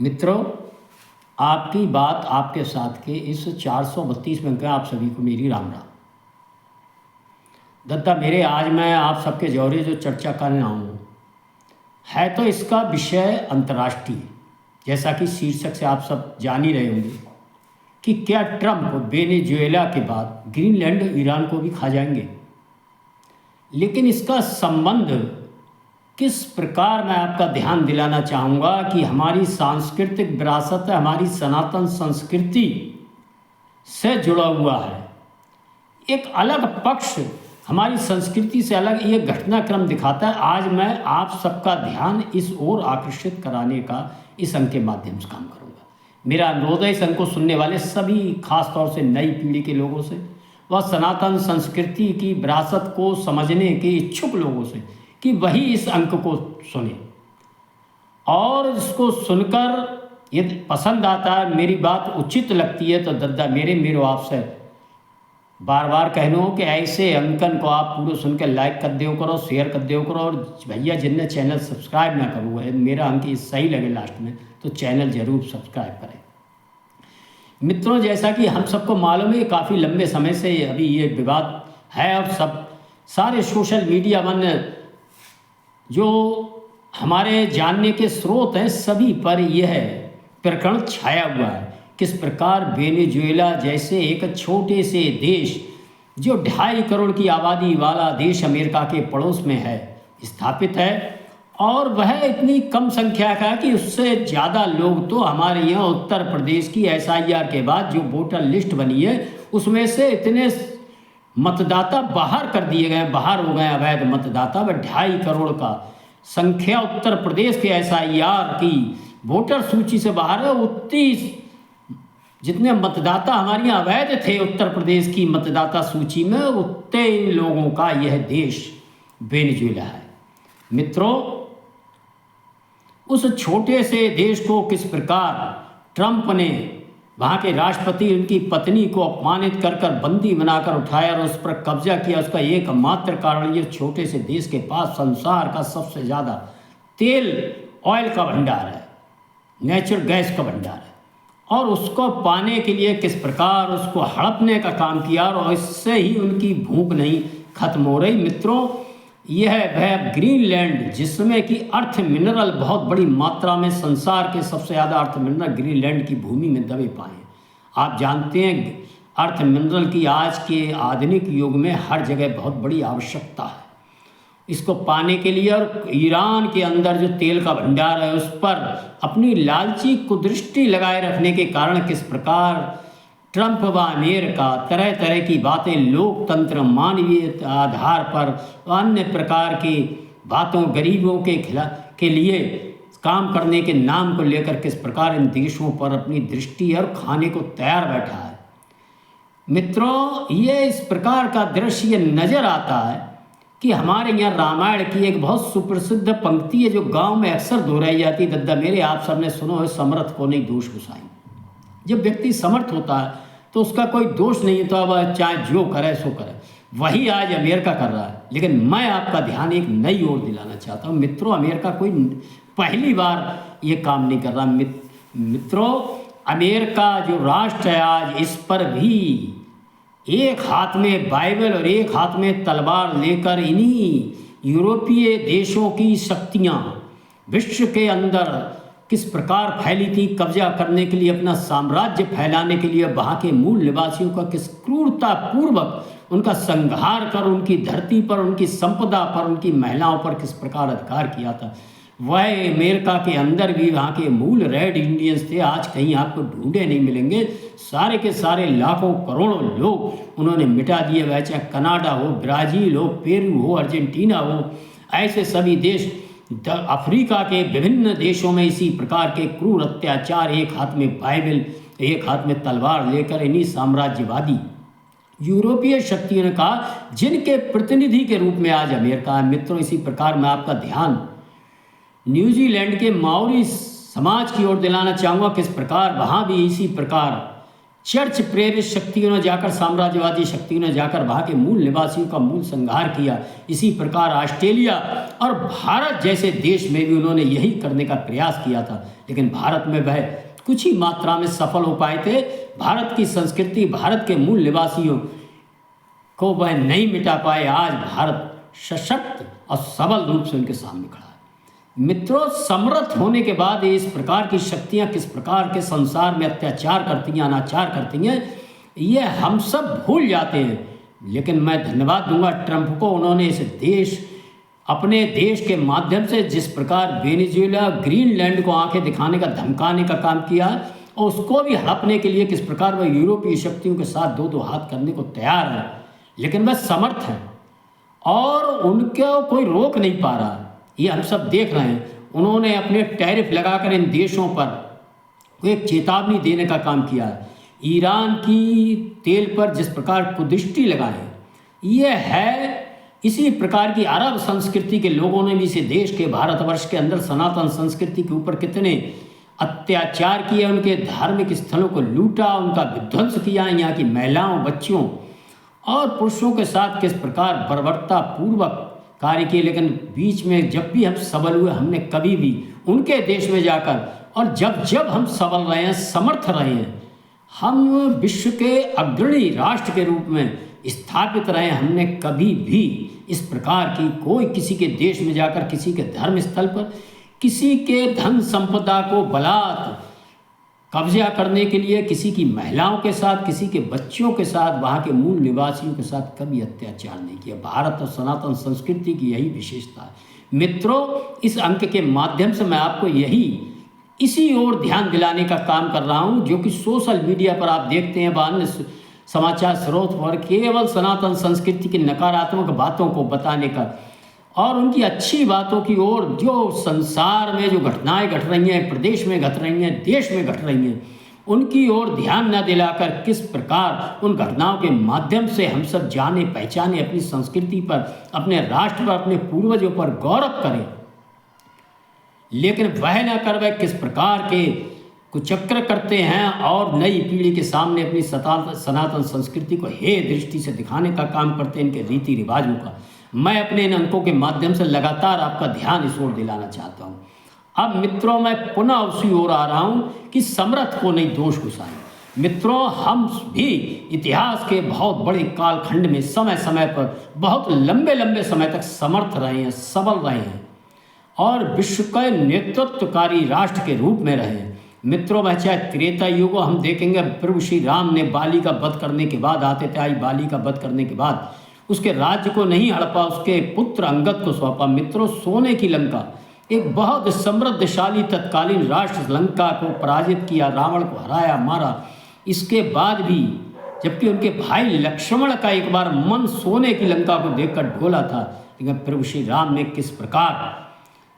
मित्रों, आपकी बात आपके साथ के इस 432 में आप सभी को मेरी राम राम। दत्ता मेरे, आज मैं आप सबके जौरे जो चर्चा करने आऊँ है तो इसका विषय अंतर्राष्ट्रीय, जैसा कि शीर्षक से आप सब जान ही रहे होंगे कि क्या ट्रंप वेनेजुएला के बाद ग्रीनलैंड ईरान को भी खा जाएंगे। लेकिन इसका संबंध किस प्रकार, मैं आपका ध्यान दिलाना चाहूँगा कि हमारी सांस्कृतिक विरासत है, हमारी सनातन संस्कृति से जुड़ा हुआ है। एक अलग पक्ष हमारी संस्कृति से अलग ये घटनाक्रम दिखाता है। आज मैं आप सबका ध्यान इस ओर आकर्षित कराने का इस अंक के माध्यम से काम करूँगा। मेरा अनुरोध है इस अंक को सुनने वाले सभी, खास तौर से नई पीढ़ी के लोगों से व सनातन संस्कृति की विरासत को समझने के इच्छुक लोगों से, कि वही इस अंक को सुने और इसको सुनकर यदि पसंद आता है, मेरी बात उचित लगती है, तो दद्दा मेरे आपसे बार बार कहना हो कि ऐसे अंकन को आप पूरे सुन के लाइक कर दियो करो, शेयर कर दियो करो। और भैया जिनने चैनल सब्सक्राइब ना करो, मेरा अंक सही लगे लास्ट में, तो चैनल जरूर सब्सक्राइब करें। मित्रों, जैसा कि हम सबको मालूम है, काफ़ी लंबे समय से अभी ये विवाद है और सब सारे सोशल मीडिया वन जो हमारे जानने के स्रोत हैं सभी पर यह प्रकरण छाया हुआ है। किस प्रकार वेनेजुएला जैसे एक छोटे से देश, जो 2.5 करोड़ की आबादी वाला देश अमेरिका के पड़ोस में है, स्थापित है, और वह इतनी कम संख्या का है कि उससे ज़्यादा लोग तो हमारे यहाँ उत्तर प्रदेश की SIR के बाद जो वोटर लिस्ट बनी है उसमें से इतने मतदाता बाहर कर दिए गए, बाहर हो गए अवैध मतदाता। वह 2.5 करोड़ का संख्या उत्तर प्रदेश के SIR की वोटर सूची से बाहर है। उतनी जितने मतदाता हमारे यहाँ अवैध थे उत्तर प्रदेश की मतदाता सूची में, उतने इन लोगों का यह देश वेनेजुएला है। मित्रों, उस छोटे से देश को किस प्रकार ट्रंप ने, वहाँ के राष्ट्रपति, उनकी पत्नी को अपमानित कर कर बंदी बनाकर उठाया और उस पर कब्जा किया। उसका एकमात्र कारण ये छोटे से देश के पास संसार का सबसे ज़्यादा तेल, ऑयल का भंडार है, नेचुरल गैस का भंडार है, और उसको पाने के लिए किस प्रकार उसको हड़पने का काम किया, और इससे ही उनकी भूख नहीं खत्म हो रही। मित्रों, यह वह ग्रीनलैंड, जिसमें कि अर्थ मिनरल बहुत बड़ी मात्रा में, संसार के सबसे ज़्यादा अर्थ मिनरल ग्रीनलैंड की भूमि में दबे पाए। आप जानते हैं अर्थ मिनरल की आज के आधुनिक युग में हर जगह बहुत बड़ी आवश्यकता है इसको पाने के लिए। और ईरान के अंदर जो तेल का भंडार है उस पर अपनी लालची कुदृष्टि लगाए रखने के कारण किस प्रकार ट्रंप व अमेरिका तरह तरह की बातें, लोकतंत्र, मानवीय आधार पर अन्य प्रकार की बातों, गरीबों के लिए काम करने के नाम को लेकर किस प्रकार इन देशों पर अपनी दृष्टि और खाने को तैयार बैठा है। मित्रों, ये इस प्रकार का दृश्य नज़र आता है कि हमारे यहाँ रामायण की एक बहुत सुप्रसिद्ध पंक्ति है जो गांव में अक्सर दोहराई जाती है। दद्दा मेरे, आप सबने सुनो है, समर्थ को नहीं दोष गुसाई। जब व्यक्ति समर्थ होता है तो उसका कोई दोष नहीं होता, वह चाहे जो करे सो करे। वही आज अमेरिका कर रहा है। लेकिन मैं आपका ध्यान एक नई ओर दिलाना चाहता हूँ। मित्रों, अमेरिका कोई पहली बार ये काम नहीं कर रहा। मित्रों, अमेरिका जो राष्ट्र है आज, इस पर भी एक हाथ में बाइबल और एक हाथ में तलवार लेकर इन्हीं यूरोपीय देशों की शक्तियाँ विश्व के अंदर किस प्रकार फैली थी, कब्जा करने के लिए, अपना साम्राज्य फैलाने के लिए, वहाँ के मूल निवासियों का किस क्रूरता पूर्वक उनका संहार कर उनकी धरती पर, उनकी संपदा पर, उनकी महिलाओं पर किस प्रकार अधिकार किया था। वह अमेरिका के अंदर भी वहाँ के मूल रेड इंडियंस थे, आज कहीं आपको ढूंढे नहीं मिलेंगे। सारे के सारे लाखों करोड़ों लोग उन्होंने मिटा दिए, वह चाहे कनाडा हो, ब्राज़ील हो, पेरू हो, अर्जेंटीना हो, ऐसे सभी देश, अफ्रीका के विभिन्न देशों में इसी प्रकार के क्रूर अत्याचार, एक हाथ में बाइबल, एक हाथ में तलवार लेकर इन्हीं साम्राज्यवादी यूरोपीय शक्तियों ने कहा, जिनके प्रतिनिधि के रूप में आज अमेरिका है। मित्रों, इसी प्रकार मैं आपका ध्यान न्यूजीलैंड के माओरी समाज की ओर दिलाना चाहूँगा। किस प्रकार वहाँ भी इसी प्रकार चर्च प्रेरित शक्तियों ने जाकर, साम्राज्यवादी शक्तियों ने जाकर वहाँ के मूल निवासियों का मूल संहार किया। इसी प्रकार ऑस्ट्रेलिया और भारत जैसे देश में भी उन्होंने यही करने का प्रयास किया था, लेकिन भारत में वह कुछ ही मात्रा में सफल हो पाए थे। भारत की संस्कृति, भारत के मूल निवासियों को वह नहीं मिटा पाए। आज भारत सशक्त और सबल रूप से उनके सामने खड़ा है। मित्रों, समर्थ होने के बाद इस प्रकार की शक्तियां किस प्रकार के संसार में अत्याचार करती हैं, अनाचार करती हैं, ये हम सब भूल जाते हैं। लेकिन मैं धन्यवाद दूंगा ट्रंप को, उन्होंने इस देश, अपने देश के माध्यम से जिस प्रकार वेनेजुएला, ग्रीनलैंड को आंखें दिखाने का, धमकाने का काम किया, और उसको भी हड़पने के लिए किस प्रकार वह यूरोपीय शक्तियों के साथ दो दो हाथ करने को तैयार है, लेकिन वह समर्थ है और उनको कोई रोक नहीं पा रहा। ये हम सब देख रहे हैं। उन्होंने अपने टैरिफ लगाकर इन देशों पर एक चेतावनी देने का काम किया है। ईरान की तेल पर जिस प्रकार कुदृष्टि लगाए, ये है इसी प्रकार की अरब संस्कृति के लोगों ने भी इसे देश के, भारतवर्ष के अंदर सनातन संस्कृति के ऊपर कितने अत्याचार किए, उनके धार्मिक स्थलों को लूटा, उनका विध्वंस किया, यहाँ की महिलाओं, बच्चियों और पुरुषों के साथ किस प्रकार बर्बरता पूर्वक कार्य किए। लेकिन बीच में जब भी हम सबल हुए, हमने कभी भी उनके देश में जाकर, और जब जब हम सबल रहे हैं, समर्थ रहे हैं, हम विश्व के अग्रणी राष्ट्र के रूप में स्थापित रहे, हमने कभी भी इस प्रकार की कोई किसी के देश में जाकर, किसी के धर्म स्थल पर, किसी के धन संपदा को बलात् कब्जा करने के लिए, किसी की महिलाओं के साथ, किसी के बच्चों के साथ, वहाँ के मूल निवासियों के साथ कभी अत्याचार नहीं किया। भारत और सनातन संस्कृति की यही विशेषता है। मित्रों, इस अंक के माध्यम से मैं आपको इसी ओर ध्यान दिलाने का काम कर रहा हूँ, जो कि सोशल मीडिया पर आप देखते हैं, अन्य समाचार स्रोत पर केवल सनातन संस्कृति की नकारात्मक बातों को बताने का और उनकी अच्छी बातों की ओर, जो संसार में जो घटनाएं घट रही हैं, प्रदेश में घट रही हैं, देश में घट रही हैं, उनकी ओर ध्यान न दिलाकर किस प्रकार उन घटनाओं के माध्यम से हम सब जाने पहचाने, अपनी संस्कृति पर, अपने राष्ट्र पर, अपने पूर्वजों पर गौरव करें, लेकिन वह न कर वह किस प्रकार के कुचक्र करते हैं और नई पीढ़ी के सामने अपनी सनातन संस्कृति को हे दृष्टि से दिखाने का काम करते हैं, इनके रीति रिवाजों का। मैं अपने इन अंकों के माध्यम से लगातार आपका ध्यान इस ओर दिलाना चाहता हूँ। अब मित्रों, मैं पुनः उसी ओर आ रहा हूँ कि समर्थ को नहीं दोष घुसाएं। मित्रों, हम भी इतिहास के बहुत बड़े कालखंड में समय समय पर बहुत लंबे लंबे समय तक समर्थ रहे हैं, सबल रहे हैं और विश्व के नेतृत्वकारी राष्ट्र के रूप में रहे हैं। मित्रों, वह चाहे त्रेता युग हम देखेंगे, प्रभु श्री राम ने बाली का वध करने के बाद, आतताई बाली का वध करने के बाद उसके राज्य को नहीं हड़पा, उसके पुत्र अंगद को सौंपा। मित्रों, सोने की लंका, एक बहुत समृद्धशाली तत्कालीन राष्ट्र, लंका को पराजित किया, रावण को हराया, मारा। इसके बाद भी जबकि उनके भाई लक्ष्मण का एक बार मन सोने की लंका को देखकर डोला था, लेकिन प्रभु श्री राम ने किस प्रकार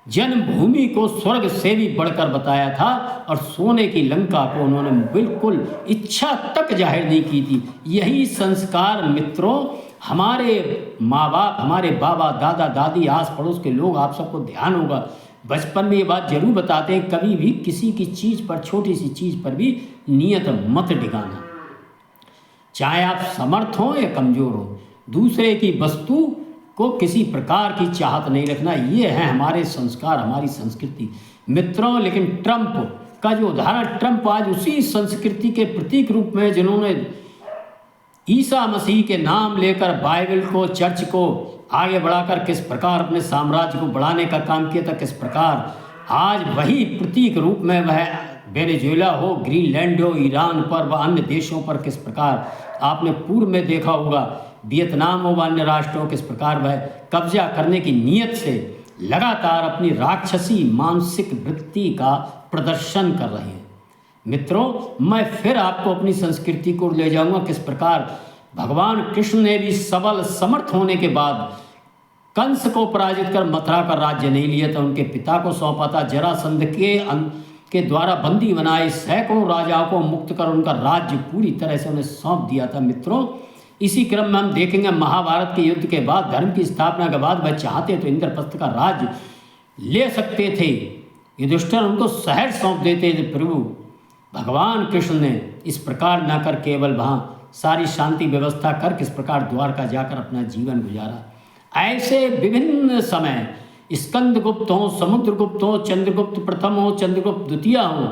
जन्मभूमि को स्वर्ग से भी बढ़कर बताया था और सोने की लंका को उन्होंने बिल्कुल इच्छा तक जाहिर नहीं की थी। यही संस्कार मित्रों हमारे माँ बाप, हमारे बाबा, दादा, दादी, आस पड़ोस के लोग, आप सबको ध्यान होगा, बचपन में ये बात जरूर बताते हैं, कभी भी किसी की चीज़ पर, छोटी सी चीज़ पर भी नियत मत डिगाना, चाहे आप समर्थ हो या कमज़ोर हो। दूसरे की वस्तु को किसी प्रकार की चाहत नहीं रखना, ये है हमारे संस्कार, हमारी संस्कृति। मित्रों, लेकिन ट्रंप का जो उदाहरण, ट्रंप आज उसी संस्कृति के प्रतीक रूप में, जिन्होंने ईसा मसीह के नाम लेकर बाइबल को, चर्च को आगे बढ़ाकर किस प्रकार अपने साम्राज्य को बढ़ाने का काम किया था, किस प्रकार आज वही प्रतीक रूप में वह वेनेजुएला हो, ग्रीनलैंड हो, ईरान पर व अन्य देशों पर किस प्रकार, आपने पूर्व में देखा होगा वियतनाम हो व अन्य राष्ट्रों, किस प्रकार वह कब्जा करने की नीयत से लगातार अपनी राक्षसी मानसिक वृत्ति का प्रदर्शन कर रहे हैं। मित्रों, मैं फिर आपको अपनी संस्कृति को ले जाऊंगा, किस प्रकार भगवान कृष्ण ने भी सबल समर्थ होने के बाद कंस को पराजित कर मथुरा का राज्य नहीं लिया था, उनके पिता को सौंपा था, जरासंध के द्वारा बंदी बनाए सैकड़ों राजाओं को मुक्त कर उनका राज्य पूरी तरह से उन्हें सौंप दिया था। मित्रों, इसी क्रम में हम देखेंगे महाभारत के युद्ध के बाद, धर्म की स्थापना के बाद वह चाहते तो इंद्रप्रस्थ का राज्य ले सकते थे, युधिष्ठिर उनको शहर सौंप देते थे, प्रभु भगवान कृष्ण ने इस प्रकार न कर केवल वहाँ सारी शांति व्यवस्था कर किस प्रकार द्वारका जाकर अपना जीवन गुजारा। ऐसे विभिन्न समय स्कंदगुप्त हो, समुद्रगुप्त हो, चंद्रगुप्त प्रथम हो, चंद्रगुप्त द्वितीय हो,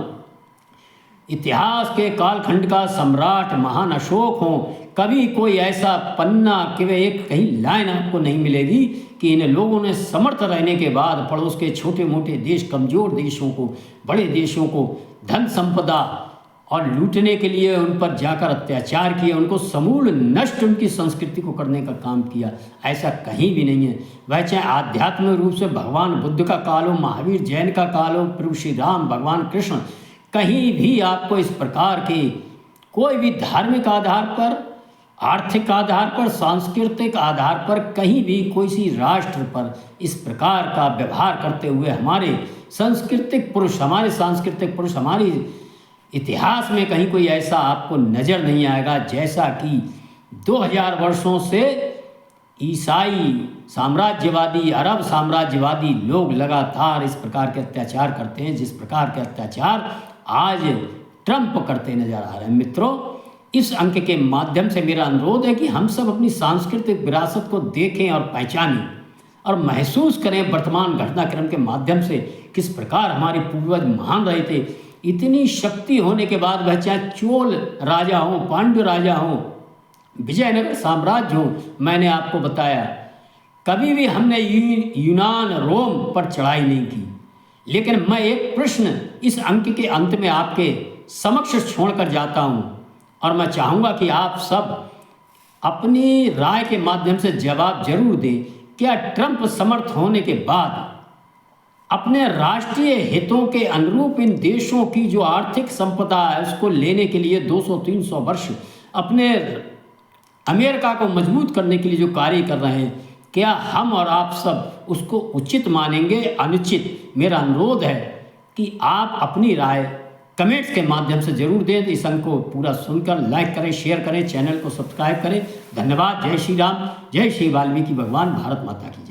इतिहास के कालखंड का सम्राट महान अशोक हो, कभी कोई ऐसा पन्ना कि वे एक कहीं लाइन आपको नहीं मिलेगी कि इन लोगों ने समर्थ रहने के बाद पड़ोस के छोटे मोटे देश, कमज़ोर देशों को, बड़े देशों को धन संपदा और लूटने के लिए उन पर जाकर अत्याचार किए, उनको समूल नष्ट उनकी संस्कृति को करने का काम किया। ऐसा कहीं भी नहीं है। वह चाहे आध्यात्मिक रूप से भगवान बुद्ध का काल हो, महावीर जैन का काल हो, प्रभु श्री राम, भगवान कृष्ण, कहीं भी आपको इस प्रकार के कोई भी धार्मिक आधार पर, आर्थिक आधार पर, सांस्कृतिक आधार पर कहीं भी कोई सी राष्ट्र पर इस प्रकार का व्यवहार करते हुए हमारे सांस्कृतिक पुरुष, हमारी इतिहास में कहीं कोई ऐसा आपको नज़र नहीं आएगा जैसा कि 2000 वर्षों से ईसाई साम्राज्यवादी, अरब साम्राज्यवादी लोग लगातार इस प्रकार के अत्याचार करते हैं, जिस प्रकार के अत्याचार आज ट्रंप करते नजर आ रहे हैं। मित्रों, इस अंक के माध्यम से मेरा अनुरोध है कि हम सब अपनी सांस्कृतिक विरासत को देखें और पहचानें और महसूस करें वर्तमान घटनाक्रम के माध्यम से किस प्रकार हमारे पूर्वज महान रहे थे। इतनी शक्ति होने के बाद वह चाहे चोल राजा हो, पांड्य राजा हो, विजयनगर साम्राज्य हो, मैंने आपको बताया कभी भी हमने यूनान, रोम पर चढ़ाई नहीं की। लेकिन मैं एक प्रश्न इस अंक के अंत में आपके समक्ष छोड़कर जाता हूं और मैं चाहूँगा कि आप सब अपनी राय के माध्यम से जवाब जरूर दें। क्या ट्रंप समर्थ होने के बाद अपने राष्ट्रीय हितों के अनुरूप इन देशों की जो आर्थिक संपदा है उसको लेने के लिए 200-300 वर्ष अपने अमेरिका को मजबूत करने के लिए जो कार्य कर रहे हैं, क्या हम और आप सब उसको उचित मानेंगे, अनुचित? मेरा अनुरोध है कि आप अपनी राय कमेंट्स के माध्यम से जरूर दें। इस अंक को पूरा सुनकर लाइक करें, शेयर करें, चैनल को सब्सक्राइब करें। धन्यवाद। जय श्री राम, जय श्री वाल्मीकि भगवान, भारत माता की जय।